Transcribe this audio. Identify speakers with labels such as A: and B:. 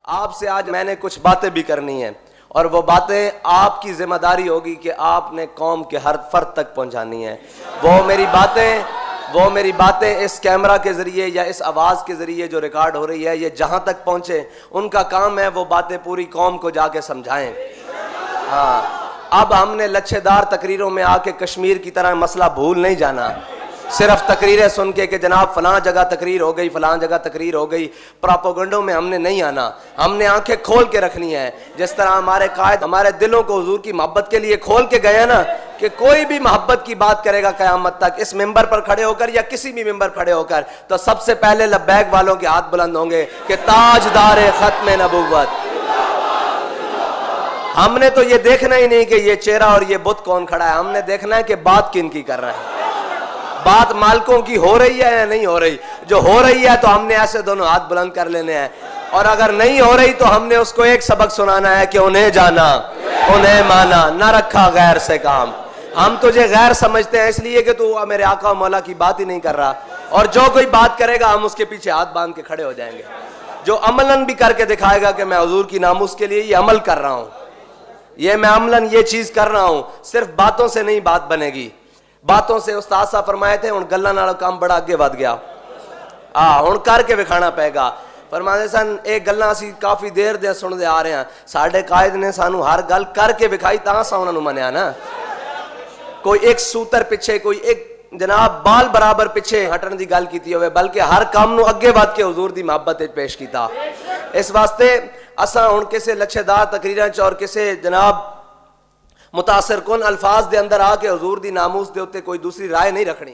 A: आपसे आज मैंने कुछ बातें भी करनी है और वो बातें आपकी जिम्मेदारी होगी कि आपने कौम के हर फर्द तक पहुंचानी है। वो मेरी बातें इस कैमरा के जरिए या इस आवाज़ के जरिए जो रिकॉर्ड हो रही है, ये जहाँ तक पहुँचे, उनका काम है वो बातें पूरी कौम को जाके समझाएं। हाँ, अब हमने लच्छेदार तकरीरों में आके कश्मीर की तरह मसला भूल नहीं जाना। सिर्फ तकरीरें सुन के कि जनाब फलां जगह तकरीर हो गई, फलां जगह तकरीर हो गई, प्रोपेगेंडों में हमने नहीं आना। हमने आंखें खोल के रखनी है, जिस तरह हमारे कायद हमारे दिलों को हुजूर की मोहब्बत के लिए खोल के गए ना, कि कोई भी मोहब्बत की बात करेगा क़यामत तक इस मिंबर पर खड़े होकर या किसी भी मिंबर खड़े होकर, तो सबसे पहले लब्बैक वालों के हाथ बुलंद होंगे कि ताजदार खत्म नबुव्वत। हमने तो ये देखना ही नहीं कि ये चेहरा और ये बुत कौन खड़ा है, हमने देखना है कि बात किन की कर रहा है। बात मालिकों की हो रही है या नहीं हो रही। जो हो रही है तो हमने ऐसे दोनों हाथ बुलंद कर लेने हैं, और अगर नहीं हो रही तो हमने उसको एक सबक सुनाना है कि उन्हें जाना, उन्हें माना, ना रखा गैर से काम। हम तुझे गैर समझते हैं इसलिए कि तू मेरे आका मौला की बात ही नहीं कर रहा, और जो कोई बात करेगा हम उसके पीछे हाथ बांध के खड़े हो जाएंगे। जो अमलन भी करके दिखाएगा कि मैं हुजूर की नामूस के लिए ये अमल कर रहा हूं, ये मैं अमलन ये चीज कर रहा हूं, सिर्फ बातों से नहीं बात बनेगी। बातों से उस्ताद साहब फरमाए थे हुण गल्लां नाल काम बड़ा अगे वध गया, हुण करके विखाना पेगा। फरमाते सन एक गल्लां असीं काफी देर दे सुनदे आ रहे हैं, साडे कायद ने सानू हर गल करके विखाई तां असां उन्हां नू मन्निया ना। कोई एक सूतर पिछे, कोई एक जनाब बाल बराबर पिछे हटण दी गल कीती होवे, बल्कि हर काम नू अगे वध के हुजूर दी मोहब्बत विच पेश कीता। इस वास्ते असां हुण किसे लच्छेदार तकरीरां च और किसे जनाब मुतासिर कुन अल्फाज दे अंदर आके हुजूर दी नामूस दे उत्ते कोई दूसरी राय नहीं रखनी।